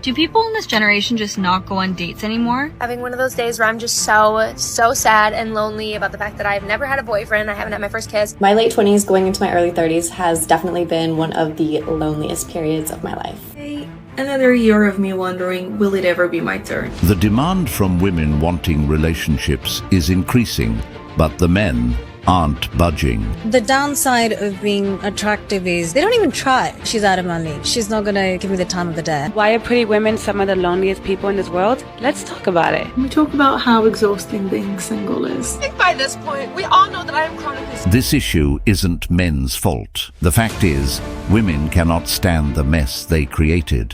Do people in this generation just not go on dates anymore? Having one of those days where I'm just so sad and lonely about the fact that I've never had a boyfriend, I haven't had my first kiss. My late 20s going into my early 30s has definitely been one of the loneliest periods of my life. Hey, another year of me wondering, will it ever be my turn? The demand from women wanting relationships is increasing, but the men aren't budging. The downside of being attractive is they don't even try. She's out of my league. She's not gonna give me the time of the day. Why are pretty women some of the loneliest people in this world? Let's talk about it. We talk about how exhausting being single is. I think by this point, we all know that I am chronically. This issue isn't men's fault. The fact is, women cannot stand the mess they created.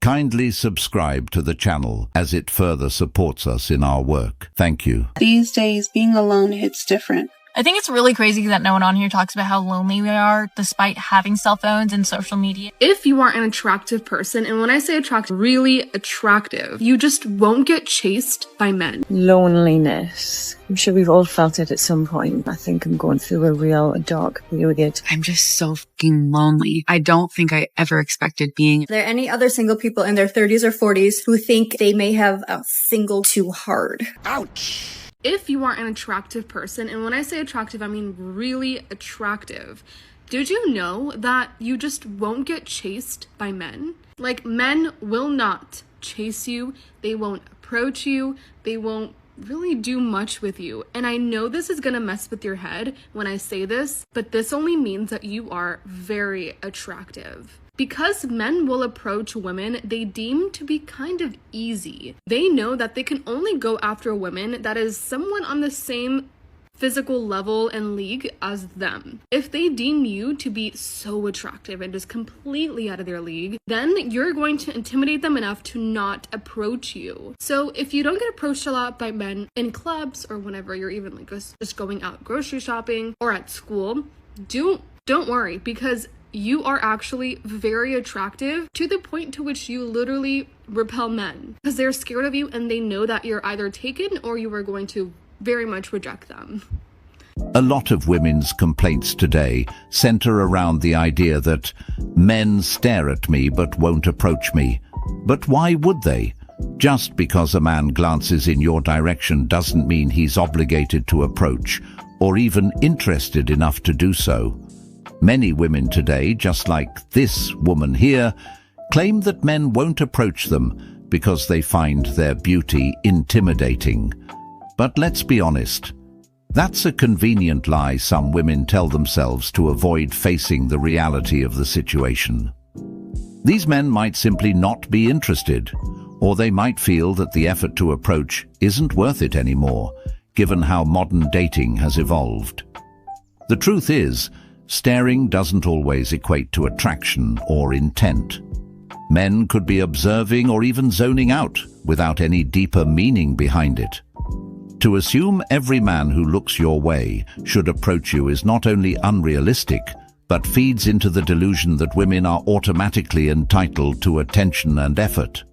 Kindly subscribe to the channel as it further supports us in our work. Thank you. These days, being alone hits different. I think it's really crazy that no one on here talks about how lonely we are despite having cell phones and social media. If you are an attractive person, and when I say attractive, really attractive, you just won't get chased by men. Loneliness. I'm sure we've all felt it at some point. I think I'm going through a real dark period. I'm just so fucking lonely. I don't think I ever expected being. Are there any other single people in their 30s or 40s who think they may have a single too hard? Ouch! If you are an attractive person, and when I say attractive, I mean really attractive, did you know that you just won't get chased by men? Like, men will not chase you, they won't approach you, they won't really do much with you. And I know this is gonna mess with your head when I say this, but this only means that you are very attractive. Because men will approach women they deem to be kind of easy. They know that they can only go after a woman that is someone on the same physical level and league as them. If they deem you to be so attractive and just completely out of their league, then you're going to intimidate them enough to not approach you. So if you don't get approached a lot by men in clubs or whenever you're even like just going out grocery shopping or at school, don't worry, because you are actually very attractive to the point to which you literally repel men because they're scared of you and they know that you're either taken or you are going to very much reject them. A lot of women's complaints today center around the idea that men stare at me but won't approach me. But why would they? Just because a man glances in your direction doesn't mean he's obligated to approach or even interested enough to do so. Many women today, just like this woman here, claim that men won't approach them because they find their beauty intimidating. But let's be honest, that's a convenient lie some women tell themselves to avoid facing the reality of the situation. These men might simply not be interested, or they might feel that the effort to approach isn't worth it anymore, given how modern dating has evolved. The truth is, staring doesn't always equate to attraction or intent. Men could be observing or even zoning out without any deeper meaning behind it. To assume every man who looks your way should approach you is not only unrealistic, but feeds into the delusion that women are automatically entitled to attention and effort.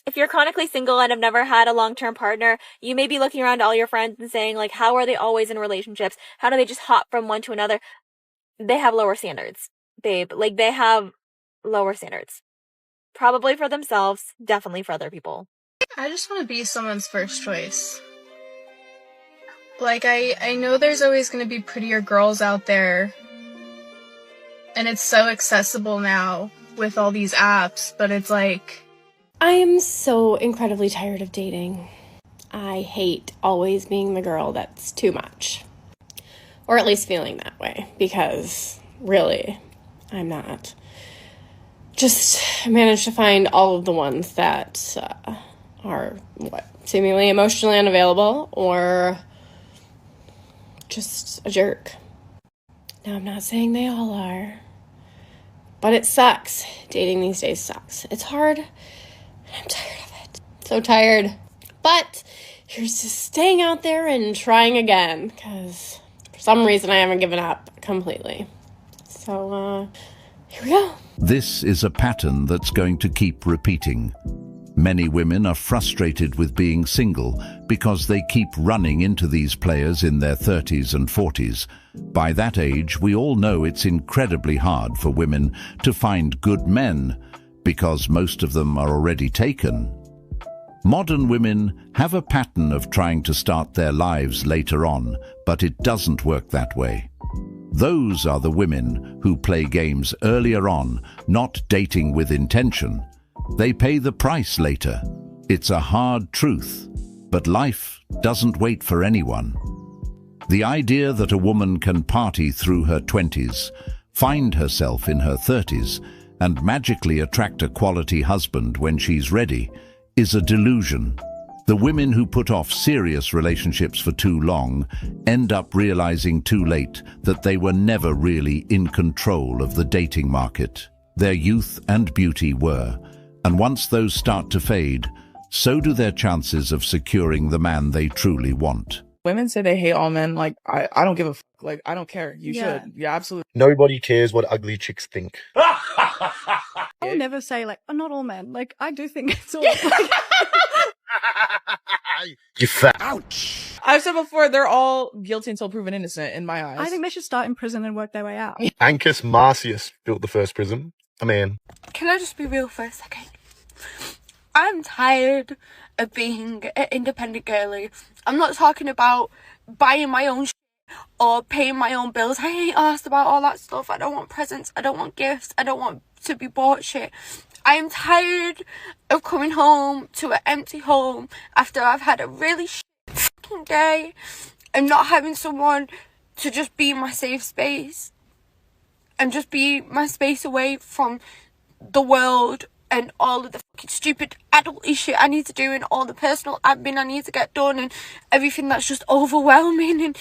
If you're chronically single and have never had a long-term partner, you may be looking around to all your friends and saying, like, how are they always in relationships? How do they just hop from one to another? They have lower standards, babe. Like, they have lower standards. Probably for themselves, definitely for other people. I just want to be someone's first choice. Like, I know there's always going to be prettier girls out there. And it's so accessible now with all these apps, but it's like... I am so incredibly tired of dating. I hate always being the girl that's too much. Or at least feeling that way, because really, I'm not. Just managed to find all of the ones that are, seemingly emotionally unavailable or just a jerk. Now, I'm not saying they all are, but it sucks. Dating these days sucks. It's hard, and I'm tired of it. So tired. But here's just staying out there and trying again, because... for some reason, I haven't given up completely. So, here we go. This is a pattern that's going to keep repeating. Many women are frustrated with being single because they keep running into these players in their 30s and 40s. By that age, we all know it's incredibly hard for women to find good men because most of them are already taken. Modern women have a pattern of trying to start their lives later on, but it doesn't work that way. Those are the women who play games earlier on, not dating with intention. They pay the price later. It's a hard truth, but life doesn't wait for anyone. The idea that a woman can party through her 20s, find herself in her 30s, and magically attract a quality husband when she's ready is a delusion. The women who put off serious relationships for too long end up realizing too late that they were never really in control of the dating market. Their youth and beauty were, and once those start to fade, so do their chances of securing the man they truly want. Women say they hate all men. Like, I don't give a fuck. Like, I don't care. You should. Yeah, absolutely. Nobody cares what ugly chicks think. I'll never say, like, oh, not all men. Like, I do think it's all. You fat. Ouch. I've said before, they're all guilty until proven innocent in my eyes. I think they should start in prison and work their way out. Ancus Marcius built the first prison. A man. Can I just be real for a second? I'm tired of being an independent girly. I'm not talking about buying my own shit or paying my own bills. I ain't asked about all that stuff. I don't want presents. I don't want gifts. I don't want to be bought shit. I am tired of coming home to an empty home after I've had a really shit fucking day and not having someone to just be my safe space and just be my space away from the world and all of the fucking stupid adult shit I need to do and all the personal admin I need to get done and everything that's just overwhelming, and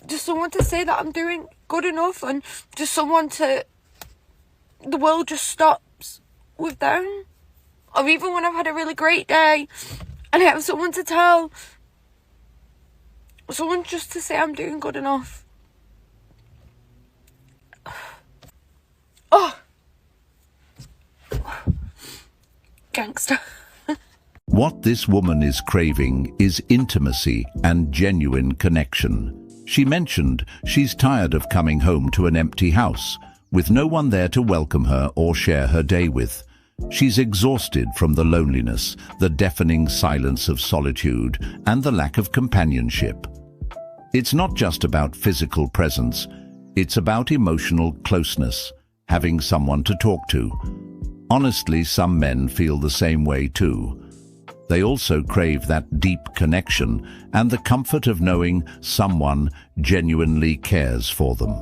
just someone to say that I'm doing good enough, and just someone to, the world just stops with them. Or even when I've had a really great day and I have someone to tell, someone just to say I'm doing good enough. Oh, gangster. What this woman is craving is intimacy and genuine connection. She mentioned she's tired of coming home to an empty house, with no one there to welcome her or share her day with. She's exhausted from the loneliness, the deafening silence of solitude, and the lack of companionship. It's not just about physical presence, it's about emotional closeness, having someone to talk to. Honestly, some men feel the same way too. They also crave that deep connection and the comfort of knowing someone genuinely cares for them.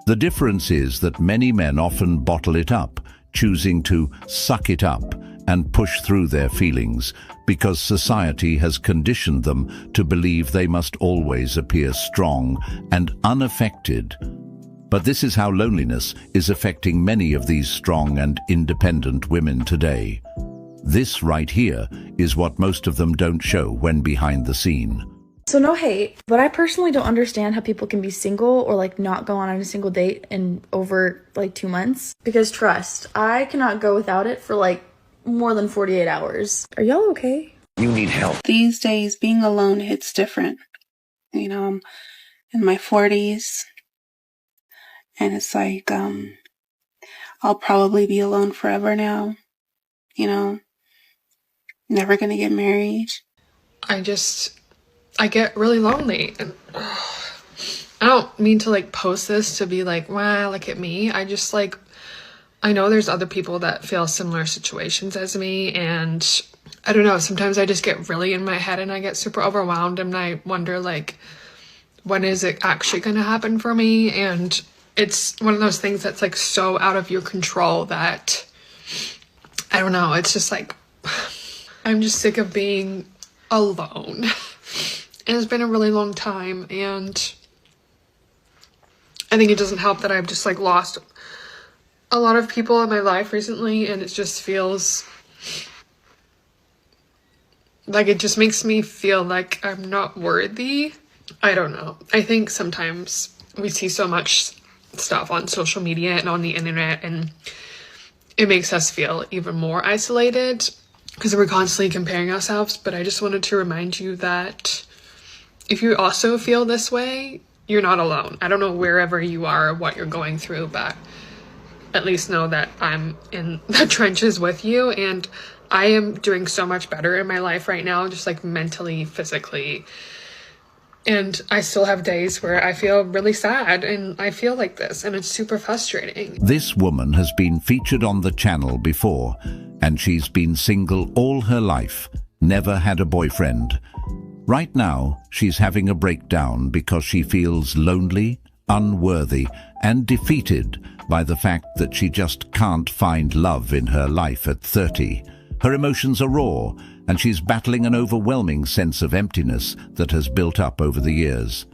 The difference is that many men often bottle it up, choosing to suck it up and push through their feelings because society has conditioned them to believe they must always appear strong and unaffected. But this is how loneliness is affecting many of these strong and independent women today. This right here is what most of them don't show when behind the scene. So no hate, but I personally don't understand how people can be single or like not go on a single date in over like 2 months. Because trust, I cannot go without it for like more than 48 hours. Are y'all okay? You need help. These days, being alone hits different. You know, I'm in my 40s, and it's like, I'll probably be alone forever now. You know, never gonna get married. I get really lonely, and I don't mean to like post this to be like, wow, look at me. I just like, I know there's other people that feel similar situations as me, and I don't know, sometimes I just get really in my head and I get super overwhelmed and I wonder like, when is it actually going to happen for me? And it's one of those things that's like so out of your control that, I don't know, it's just like, I'm just sick of being alone. And it's been a really long time, and I think it doesn't help that I've just like lost a lot of people in my life recently, and it just feels like it just makes me feel like I'm not worthy. I don't know. I think sometimes we see so much stuff on social media and on the internet, and it makes us feel even more isolated because we're constantly comparing ourselves. But I just wanted to remind you that if you also feel this way, you're not alone. I don't know wherever you are or what you're going through, but at least know that I'm in the trenches with you, and I am doing so much better in my life right now, just like mentally, physically. And I still have days where I feel really sad and I feel like this, and it's super frustrating. This woman has been featured on the channel before, and she's been single all her life, never had a boyfriend. Right now, she's having a breakdown because she feels lonely, unworthy, and defeated by the fact that she just can't find love in her life at 30. Her emotions are raw, and she's battling an overwhelming sense of emptiness that has built up over the years.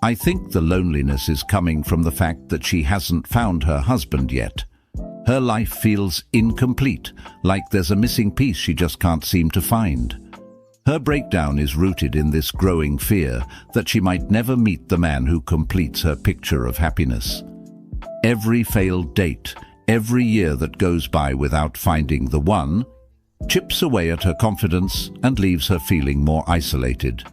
I think the loneliness is coming from the fact that she hasn't found her husband yet. Her life feels incomplete, like there's a missing piece she just can't seem to find. Her breakdown is rooted in this growing fear that she might never meet the man who completes her picture of happiness. Every failed date, every year that goes by without finding the one, chips away at her confidence and leaves her feeling more isolated.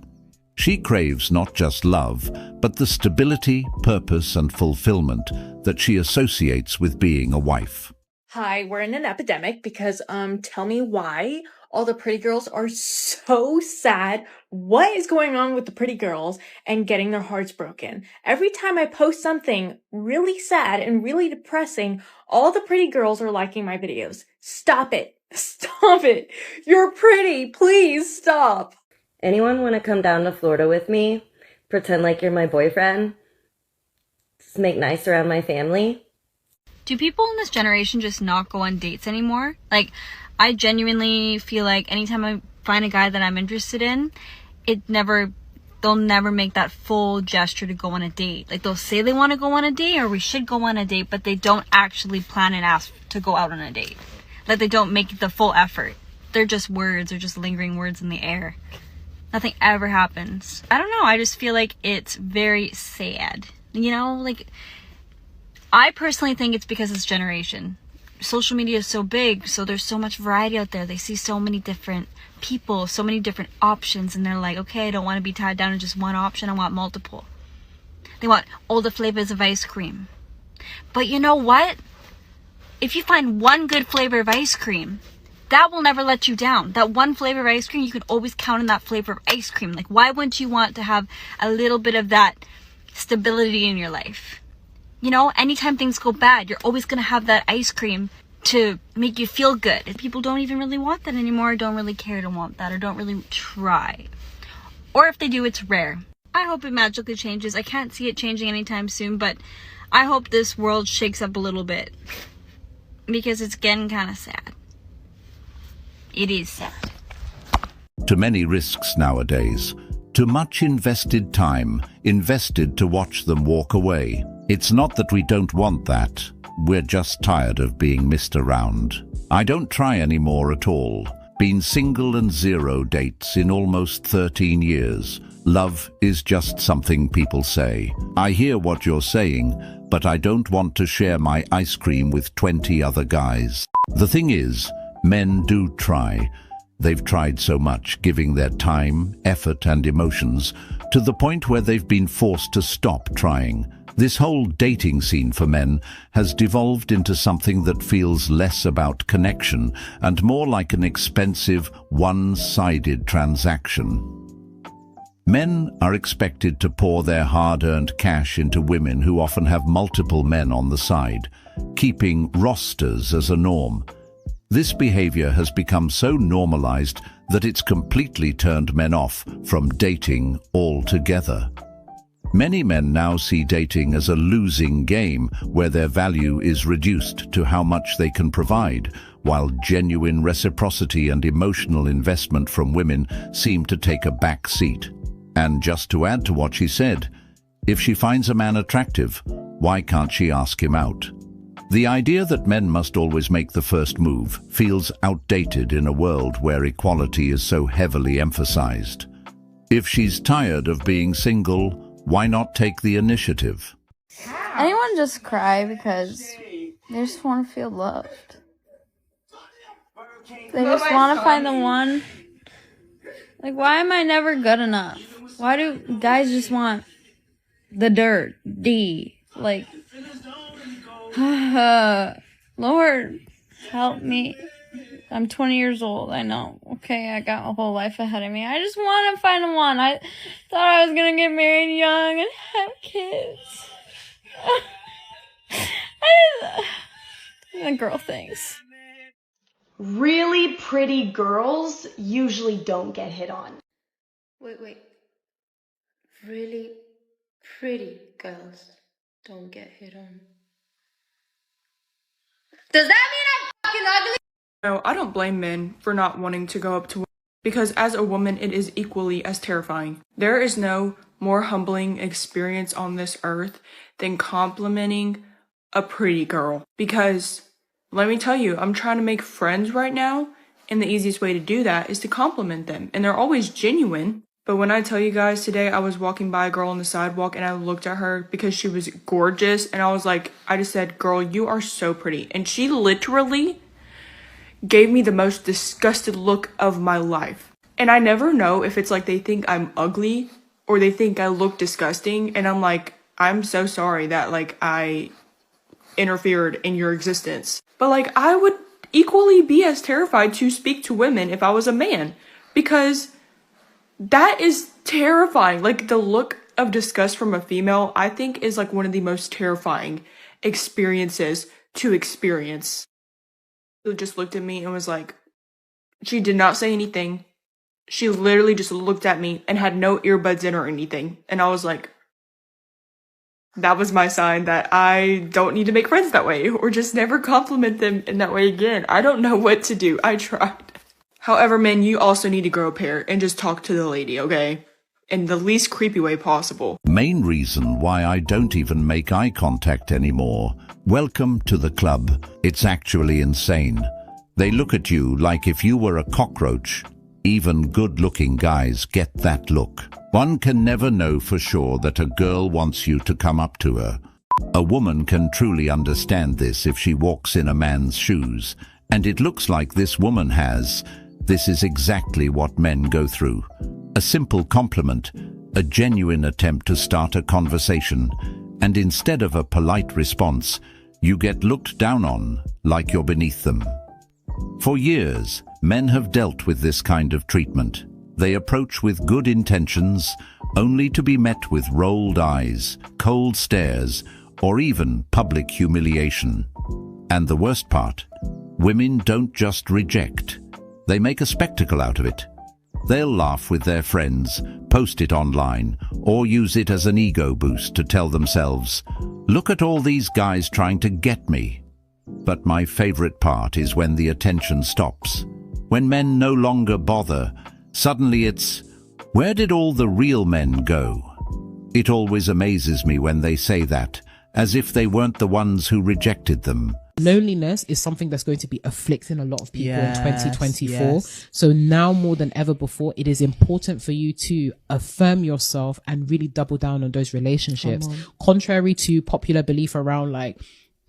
She craves not just love, but the stability, purpose, and fulfillment that she associates with being a wife. Hi, we're in an epidemic because, tell me why all the pretty girls are so sad. What is going on with the pretty girls and getting their hearts broken? Every time I post something really sad and really depressing, all the pretty girls are liking my videos. Stop it. Stop it. You're pretty. Please stop. Anyone want to come down to Florida with me? Pretend like you're my boyfriend? Just make nice around my family? Do people in this generation just not go on dates anymore? Like, I genuinely feel like anytime I find a guy that I'm interested in, they'll never make that full gesture to go on a date. Like, they'll say they want to go on a date or we should go on a date, but they don't actually plan and ask to go out on a date. Like, they don't make the full effort. They're just words, they're just lingering words in the air. Nothing ever happens. I don't know, I just feel like it's very sad. You know, like, I personally think it's because of this generation. Social media is so big, so there's so much variety out there. They see so many different people, so many different options, and they're like, okay, I don't want to be tied down to just one option, I want multiple. They want all the flavors of ice cream. But you know what? If you find one good flavor of ice cream, that will never let you down. That one flavor of ice cream, you can always count on that flavor of ice cream. Like, why wouldn't you want to have a little bit of that stability in your life? You know, anytime things go bad, you're always going to have that ice cream to make you feel good. And people don't even really want that anymore, don't really care to want that, or don't really try. Or if they do, it's rare. I hope it magically changes. I can't see it changing anytime soon, but I hope this world shakes up a little bit. Because it's getting kind of sad. It is sad. Too many risks nowadays. Too much invested time, invested to watch them walk away. It's not that we don't want that. We're just tired of being missed around. I don't try anymore at all. Been single and 0 dates in almost 13 years. Love is just something people say. I hear what you're saying, but I don't want to share my ice cream with 20 other guys. The thing is, men do try. They've tried so much, giving their time, effort, and emotions, to the point where they've been forced to stop trying. This whole dating scene for men has devolved into something that feels less about connection and more like an expensive, one-sided transaction. Men are expected to pour their hard-earned cash into women who often have multiple men on the side, keeping rosters as a norm. This behavior has become so normalized that it's completely turned men off from dating altogether. Many men now see dating as a losing game where their value is reduced to how much they can provide, while genuine reciprocity and emotional investment from women seem to take a back seat. And just to add to what she said, if she finds a man attractive, why can't she ask him out? The idea that men must always make the first move feels outdated in a world where equality is so heavily emphasized. If she's tired of being single, why not take the initiative? Anyone just cry because they just want to feel loved. They just want to find the one. Like, why am I never good enough? Why do guys just want the dirt? Like, Lord, help me. I'm 20 years old. I know. Okay, I got a whole life ahead of me. I just want to find the one. I thought I was going to get married young and have kids. The girl things. Really pretty girls usually don't get hit on. Wait. Really pretty girls don't get hit on. Does that mean I'm fucking ugly? No, I don't blame men for not wanting to go up to women, because as a woman, it is equally as terrifying. There is no more humbling experience on this earth than complimenting a pretty girl. Because, let me tell you, I'm trying to make friends right now, and the easiest way to do that is to compliment them. And they're always genuine. But when I tell you guys today, I was walking by a girl on the sidewalk and I looked at her because she was gorgeous. And I was like, I just said, girl, you are so pretty. And she literally gave me the most disgusted look of my life. And I never know if it's like they think I'm ugly or they think I look disgusting. And I'm like, I'm so sorry that like I interfered in your existence. But like I would equally be as terrified to speak to women if I was a man, because that is terrifying. Like the look of disgust from a female, I think is like one of the most terrifying experiences to experience. She just looked at me and was like, she did not say anything. She literally just looked at me and had no earbuds in or anything. And I was like, that was my sign that I don't need to make friends that way or just never compliment them in that way again. I don't know what to do. I tried. However, men, you also need to grow a pair and just talk to the lady, okay? In the least creepy way possible. Main reason why I don't even make eye contact anymore. Welcome to the club. It's actually insane. They look at you like if you were a cockroach. Even good-looking guys get that look. One can never know for sure that a girl wants you to come up to her. A woman can truly understand this if she walks in a man's shoes. And it looks like this woman has. This is exactly what men go through. A simple compliment, a genuine attempt to start a conversation, and instead of a polite response, you get looked down on like you're beneath them. For years, men have dealt with this kind of treatment. They approach with good intentions, only to be met with rolled eyes, cold stares, or even public humiliation. And the worst part, women don't just reject. They make a spectacle out of it. They'll laugh with their friends, post it online, or use it as an ego boost to tell themselves, look at all these guys trying to get me. But my favorite part is when the attention stops. When men no longer bother, suddenly it's, where did all the real men go? It always amazes me when they say that, as if they weren't the ones who rejected them. Loneliness is something that's going to be afflicting a lot of people in 2024. Yes. So now more than ever before, it is important for you to affirm yourself and really double down on those relationships. Contrary to popular belief around like,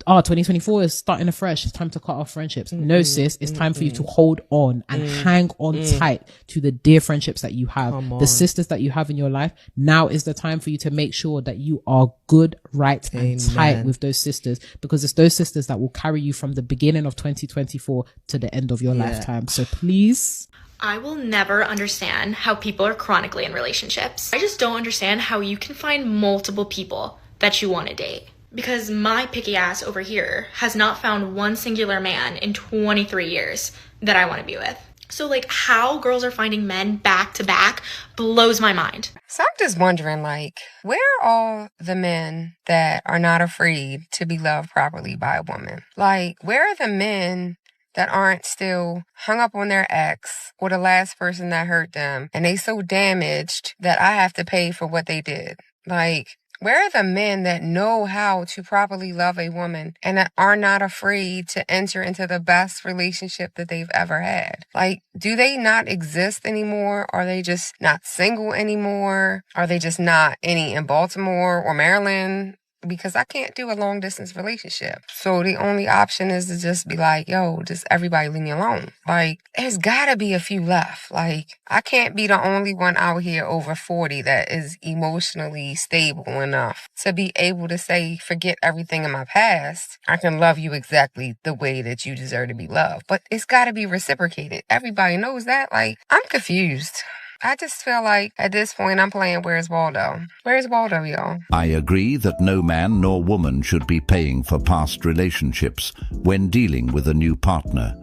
2024 is starting afresh. It's time to cut off friendships. No, sis, it's time for you to hold on and hang on tight to the dear friendships that you have, the sisters that you have in your life. Now is the time for you to make sure that you are good, right, and tight with those sisters, because it's those sisters that will carry you from the beginning of 2024 to the end of your lifetime. So please. I will never understand how people are chronically in relationships. I just don't understand how you can find multiple people that you want to date. Because my picky ass over here has not found one singular man in 23 years that I want to be with. So like how girls are finding men back to back blows my mind. So I'm just wondering, like, where are the men that are not afraid to be loved properly by a woman? Like, where are the men that aren't still hung up on their ex or the last person that hurt them and they so damaged that I have to pay for what they did? Like, where are the men that know how to properly love a woman and that are not afraid to enter into the best relationship that they've ever had? Like, do they not exist anymore? Are they just not single anymore? Are they just not any in Baltimore or Maryland? because I can't do a long distance relationship. So the only option is to just be like, yo, just everybody leave me alone. Like, there's gotta be a few left. Like, I can't be the only one out here over 40 that is emotionally stable enough to be able to say, forget everything in my past. I can love you exactly the way that you deserve to be loved. But it's gotta be reciprocated. Everybody knows that. Like, I'm confused. I just feel like at this point I'm playing Where's Waldo? Where's Waldo, y'all? I agree that no man nor woman should be paying for past relationships when dealing with a new partner.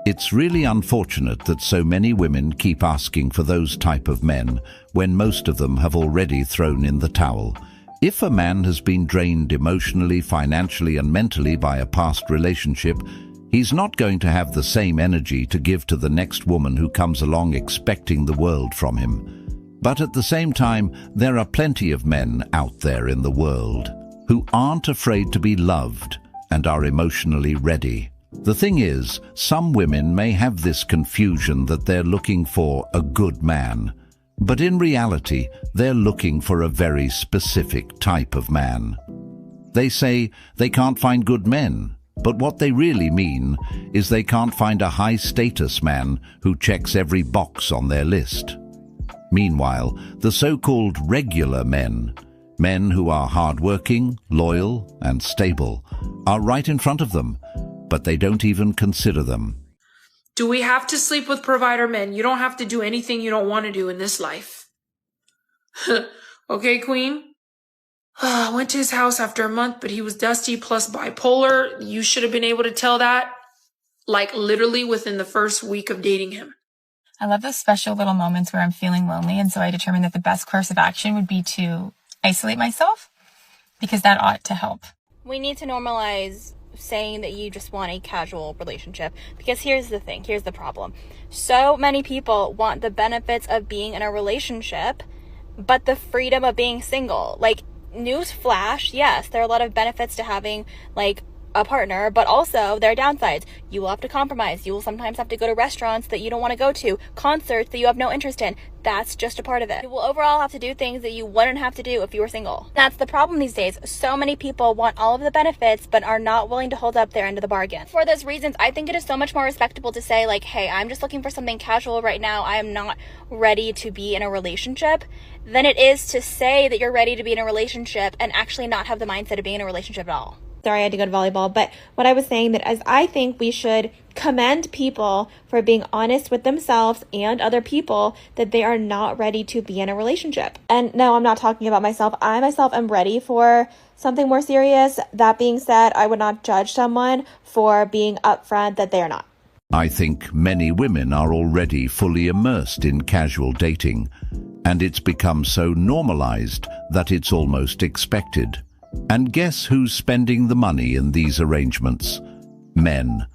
It's really unfortunate that so many women keep asking for those type of men when most of them have already thrown in the towel. If a man has been drained emotionally, financially and mentally by a past relationship, he's not going to have the same energy to give to the next woman who comes along expecting the world from him. But at the same time, there are plenty of men out there in the world who aren't afraid to be loved and are emotionally ready. The thing is, some women may have this confusion that they're looking for a good man, but in reality, they're looking for a very specific type of man. They say they can't find good men, but what they really mean is they can't find a high-status man who checks every box on their list. Meanwhile, the so-called regular men, men who are hard-working, loyal, and stable, are right in front of them, but they don't even consider them. Do we have to sleep with provider men? You don't have to do anything you don't want to do in this life. Okay, Queen? I went to his house after a month, but he was dusty plus bipolar. You should have been able to tell that, like, literally within the first week of dating him. I love those special little moments where I'm feeling lonely, and so I determined that the best course of action would be to isolate myself, because that ought to help. We need to normalize saying that you just want a casual relationship, because here's the thing, here's the problem. So many people want the benefits of being in a relationship, but the freedom of being single. Like, news flash, yes, there are a lot of benefits to having like a partner, but also there are downsides. You will have to compromise. You will sometimes have to go to restaurants that you don't want to go to, concerts that you have no interest in. That's just a part of it. You will overall have to do things that you wouldn't have to do if you were single. That's the problem these days. So many people want all of the benefits but are not willing to hold up their end of the bargain. For those reasons, I think it is so much more respectable to say like, hey, I'm just looking for something casual right now. I am not ready to be in a relationship, than it is to say that you're ready to be in a relationship and actually not have the mindset of being in a relationship at all. Sorry, I had to go to volleyball, but what I was saying that as I think we should commend people for being honest with themselves and other people that they are not ready to be in a relationship. And no, I'm not talking about myself. I myself am ready for something more serious. That being said, I would not judge someone for being upfront that they are not. I think many women are already fully immersed in casual dating, and it's become so normalized that it's almost expected. And guess who's spending the money in these arrangements? Men.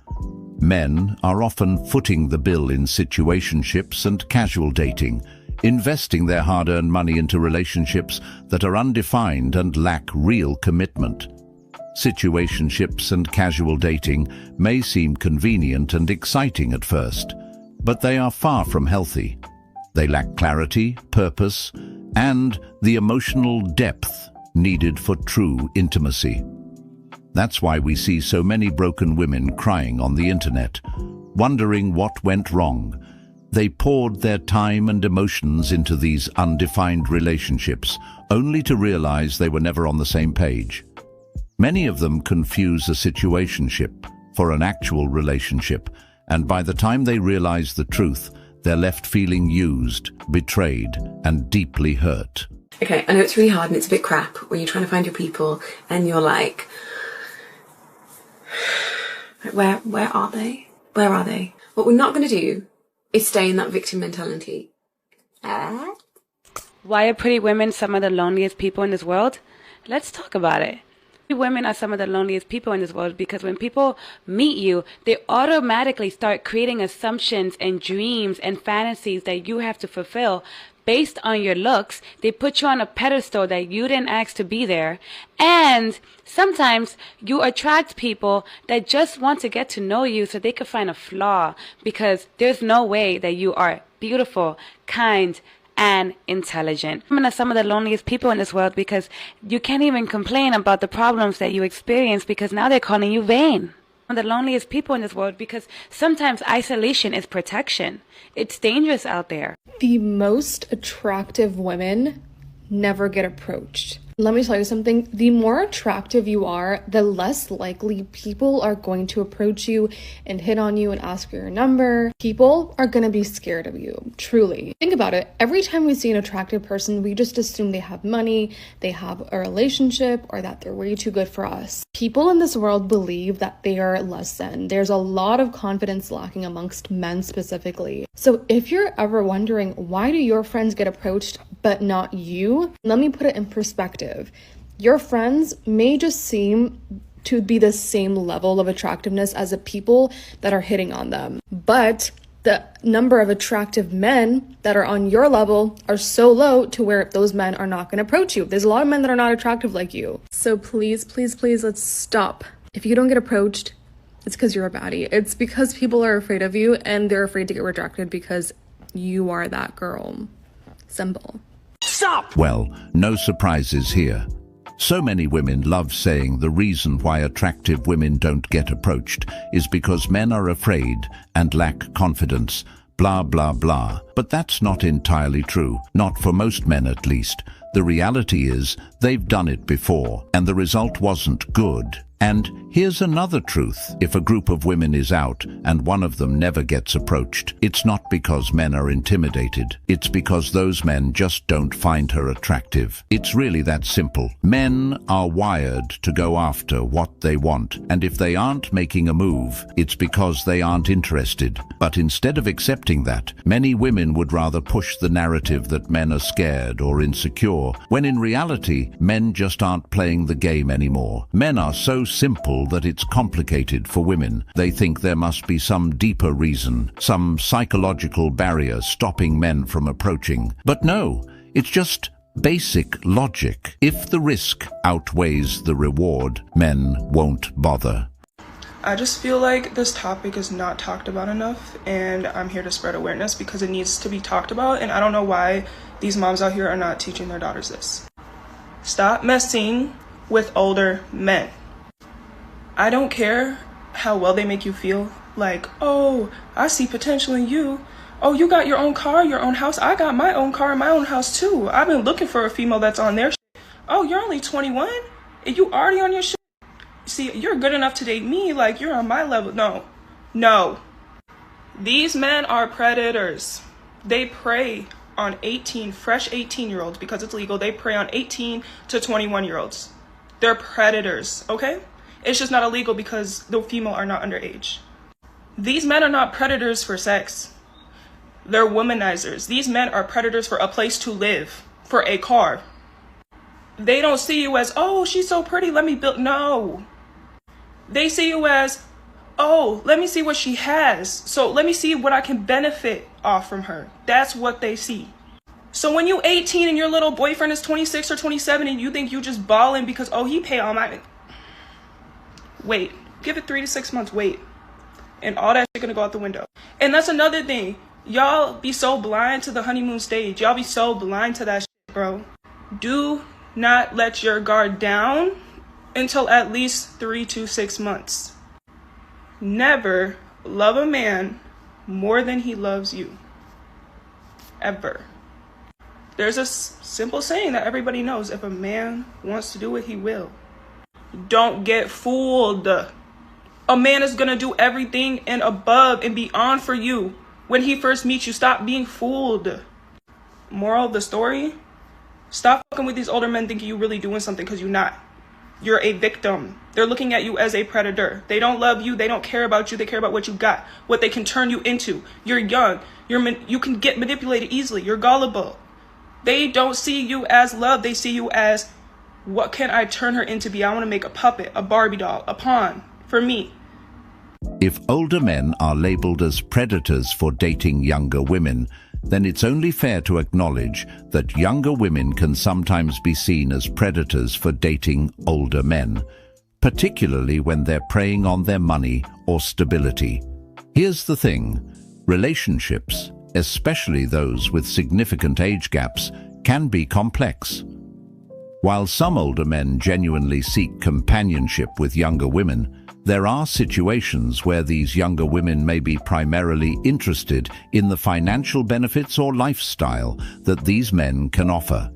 Men are often footing the bill in situationships and casual dating, investing their hard-earned money into relationships that are undefined and lack real commitment. Situationships and casual dating may seem convenient and exciting at first, but they are far from healthy. They lack clarity, purpose, and the emotional depth needed for true intimacy. That's why we see so many broken women crying on the internet, wondering what went wrong. They poured their time and emotions into these undefined relationships, only to realize they were never on the same page. Many of them confuse a situationship for an actual relationship, and by the time they realize the truth, they're left feeling used, betrayed, and deeply hurt. Okay, I know it's really hard and it's a bit crap when you're trying to find your people and you're like, where are they? Where are they? What we're not going to do is stay in that victim mentality. Why are pretty women some of the loneliest people in this world? Let's talk about it. Women are some of the loneliest people in this world because when people meet you, they automatically start creating assumptions and dreams and fantasies that you have to fulfill based on your looks. They put you on a pedestal that you didn't ask to be there. And sometimes you attract people that just want to get to know you so they can find a flaw, because there's no way that you are beautiful, kind, and intelligent. Women are some of the loneliest people in this world because you can't even complain about the problems that you experience because now they're calling you vain. One of the loneliest people in this world because sometimes isolation is protection. It's dangerous out there. The most attractive women never get approached. Let me tell you something. The more attractive you are, the less likely people are going to approach you and hit on you and ask for your number. People are going to be scared of you, truly. Think about it. Every time we see an attractive person, we just assume they have money, they have a relationship, or that they're way too good for us. People in this world believe that they are less than. There's a lot of confidence lacking amongst men specifically. So if you're ever wondering, why do your friends get approached but not you? Let me put it in perspective. Your friends may just seem to be the same level of attractiveness as the people that are hitting on them. But the number of attractive men that are on your level are so low to where those men are not going to approach you. There's a lot of men that are not attractive like you. So please, please, please, let's stop. If you don't get approached, it's because you're a baddie. It's because people are afraid of you and they're afraid to get rejected because you are that girl. Simple. Stop! Well, no surprises here. So many women love saying the reason why attractive women don't get approached is because men are afraid and lack confidence, blah, blah, blah. But that's not entirely true, not for most men at least. The reality is they've done it before, and the result wasn't good. And here's another truth. If a group of women is out and one of them never gets approached, it's not because men are intimidated. It's because those men just don't find her attractive. It's really that simple. Men are wired to go after what they want, and if they aren't making a move, it's because they aren't interested. But instead of accepting that, many women would rather push the narrative that men are scared or insecure, when in reality, men just aren't playing the game anymore. Men are so simple that it's complicated for women. They think there must be some deeper reason, some psychological barrier stopping men from approaching. But no, it's just basic logic. If the risk outweighs the reward, men won't bother. I just feel like this topic is not talked about enough, and I'm here to spread awareness because it needs to be talked about, and I don't know why these moms out here are not teaching their daughters this. Stop messing with older men. I don't care how well they make you feel. Like, oh, I see potential in you. Oh, you got your own car, your own house. I got my own car and my own house too. I've been looking for a female that's on their shit. Oh, you're only 21? And you already on your shit? See, you're good enough to date me, like you're on my level. No. These men are predators. They prey on fresh 18-year-olds because it's legal. They prey on 18 to 21-year-olds. They're predators, okay? It's just not illegal because the female are not underage. These men are not predators for sex. They're womanizers. These men are predators for a place to live, for a car. They don't see you as, oh, she's so pretty, let me build. No. They see you as, oh, let me see what she has. So let me see what I can benefit off from her. That's what they see. So when you 18 and your little boyfriend is 26 or 27 and you think you just balling because, oh, he pay all my... Wait, give it 3 to 6 months, wait. And all that shit gonna go out the window. And that's another thing. Y'all be so blind to the honeymoon stage. Y'all be so blind to that shit, bro. Do not let your guard down until at least 3 to 6 months. Never love a man more than he loves you. Ever. There's a simple saying that everybody knows. If a man wants to do it, he will. Don't get fooled. A man is gonna do everything and above and beyond for you when he first meets you. Stop being fooled. Moral of the story, stop fucking with these older men thinking you really doing something because you're not. You're a victim. They're looking at you as a predator. They don't love you. They don't care about you. They care about what you got, what they can turn you into. You're young. You can get manipulated easily. You're gullible. They don't see you as love. They see you as, what can I turn her into be? I want to make a puppet, a Barbie doll, a pawn for me. If older men are labeled as predators for dating younger women, then it's only fair to acknowledge that younger women can sometimes be seen as predators for dating older men, particularly when they're preying on their money or stability. Here's the thing, relationships especially those with significant age gaps, can be complex. While some older men genuinely seek companionship with younger women, there are situations where these younger women may be primarily interested in the financial benefits or lifestyle that these men can offer.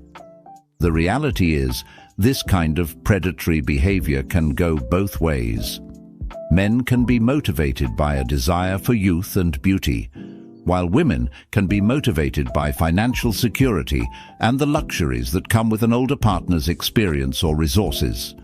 The reality is, this kind of predatory behavior can go both ways. Men can be motivated by a desire for youth and beauty, while women can be motivated by financial security and the luxuries that come with an older partner's experience or resources.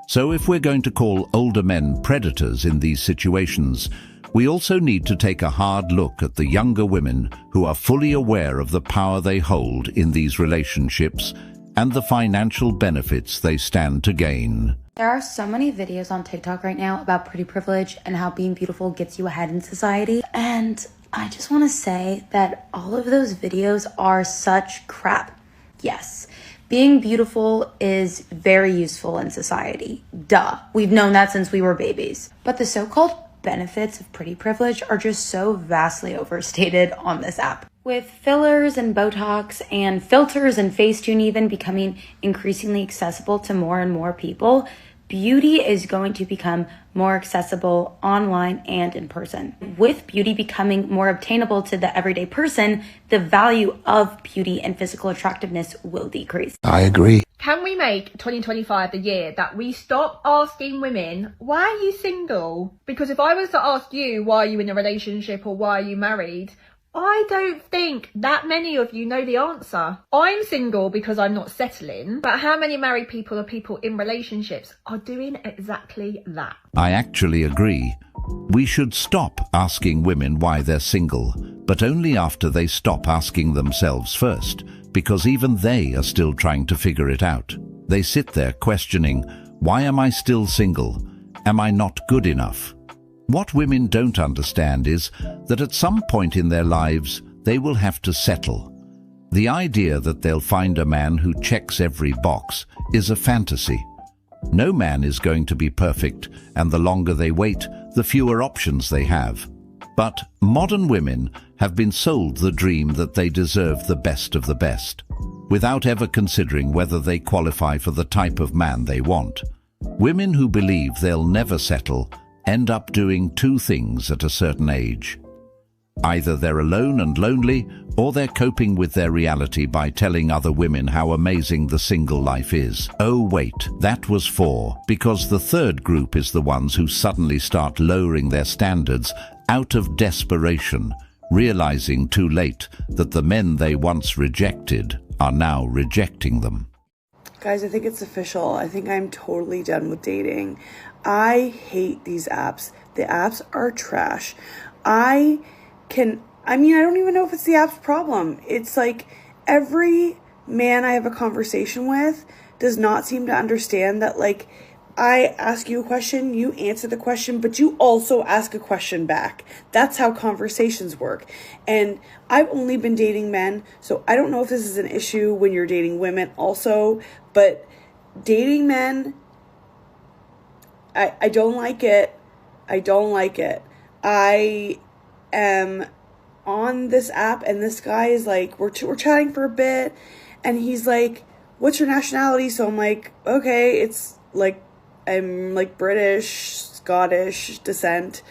So if we're going to call older men predators in these situations, we also need to take a hard look at the younger women who are fully aware of the power they hold in these relationships and the financial benefits they stand to gain. There are so many videos on TikTok right now about pretty privilege and how being beautiful gets you ahead in society. And I just want to say that all of those videos are such crap. Yes, being beautiful is very useful in society. Duh. We've known that since we were babies. But the so-called benefits of pretty privilege are just so vastly overstated on this app. With fillers and Botox and filters and Facetune even becoming increasingly accessible to more and more people, beauty is going to become more accessible online and in person. With beauty becoming more obtainable to the everyday person, the value of beauty and physical attractiveness will decrease. I agree. Can we make 2025 the year that we stop asking women, why are you single? Because if I was to ask you, why are you in a relationship or why are you married? I don't think that many of you know the answer. I'm single because I'm not settling, but how many married people or people in relationships are doing exactly that? I actually agree. We should stop asking women why they're single, but only after they stop asking themselves first, because even they are still trying to figure it out. They sit there questioning, why am I still single? Am I not good enough? What women don't understand is that at some point in their lives, they will have to settle. The idea that they'll find a man who checks every box is a fantasy. No man is going to be perfect, and the longer they wait, the fewer options they have. But modern women have been sold the dream that they deserve the best of the best, without ever considering whether they qualify for the type of man they want. Women who believe they'll never settle end up doing two things at a certain age. Either they're alone and lonely, or they're coping with their reality by telling other women how amazing the single life is. Oh wait, that was 4, because the third group is the ones who suddenly start lowering their standards out of desperation, realizing too late that the men they once rejected are now rejecting them. Guys, I think it's official. I think I'm totally done with dating. I hate these apps. The apps are trash. I don't even know if it's the app's problem. It's like every man I have a conversation with does not seem to understand that, like, I ask you a question, you answer the question, but you also ask a question back. That's how conversations work. And I've only been dating men, so I don't know if this is an issue when you're dating women also, but dating men, I don't like it. I don't like it. I am on this app and this guy is like, we're chatting for a bit and he's like, what's your nationality? So I'm like, okay, it's like, I'm like British, Scottish descent.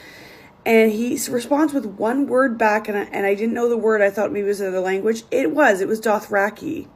And he responds with one word back and I didn't know the word. I thought maybe it was another language. It was Dothraki.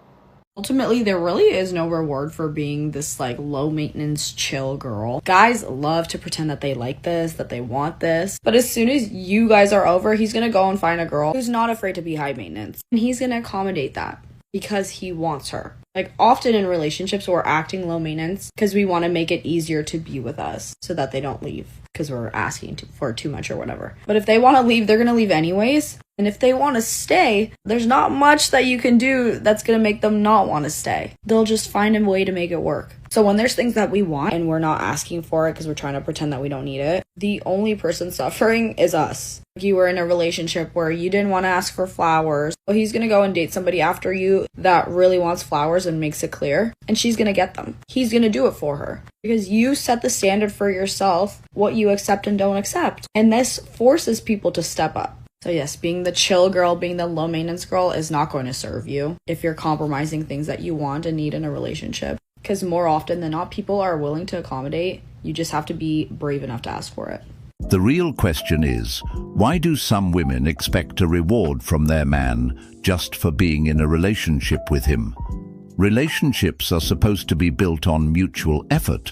Ultimately, there really is no reward for being this like low maintenance chill girl. Guys love to pretend that they like this, that they want this. But as soon as you guys are over, he's gonna go and find a girl who's not afraid to be high maintenance. And he's gonna accommodate that because he wants her. Like often in relationships, we're acting low maintenance because we want to make it easier to be with us so that they don't leave because we're asking for too much or whatever. But if they want to leave, they're going to leave anyways. And if they want to stay, there's not much that you can do that's going to make them not want to stay. They'll just find a way to make it work. So when there's things that we want and we're not asking for it because we're trying to pretend that we don't need it, the only person suffering is us. You were in a relationship where you didn't want to ask for flowers. Well, he's going to go and date somebody after you that really wants flowers and makes it clear. And she's going to get them. He's going to do it for her. Because you set the standard for yourself, what you accept and don't accept. And this forces people to step up. So yes, being the chill girl, being the low maintenance girl is not going to serve you if you're compromising things that you want and need in a relationship. Because more often than not, people are willing to accommodate. You just have to be brave enough to ask for it. The real question is, why do some women expect a reward from their man just for being in a relationship with him? Relationships are supposed to be built on mutual effort,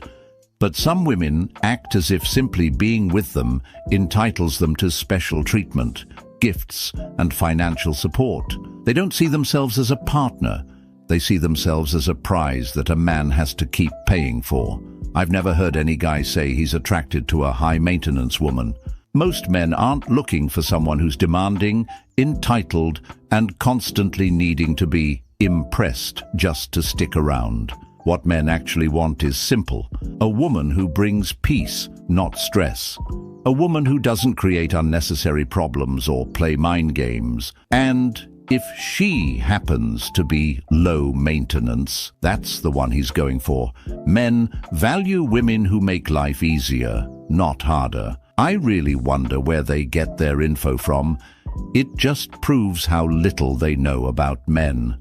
but some women act as if simply being with them entitles them to special treatment, gifts, and financial support. They don't see themselves as a partner. They see themselves as a prize that a man has to keep paying for. I've never heard any guy say he's attracted to a high-maintenance woman. Most men aren't looking for someone who's demanding, entitled, and constantly needing to be impressed just to stick around. What men actually want is simple. A woman who brings peace, not stress. A woman who doesn't create unnecessary problems or play mind games. And if she happens to be low maintenance, that's the one he's going for. Men value women who make life easier, not harder. I really wonder where they get their info from. It just proves how little they know about men.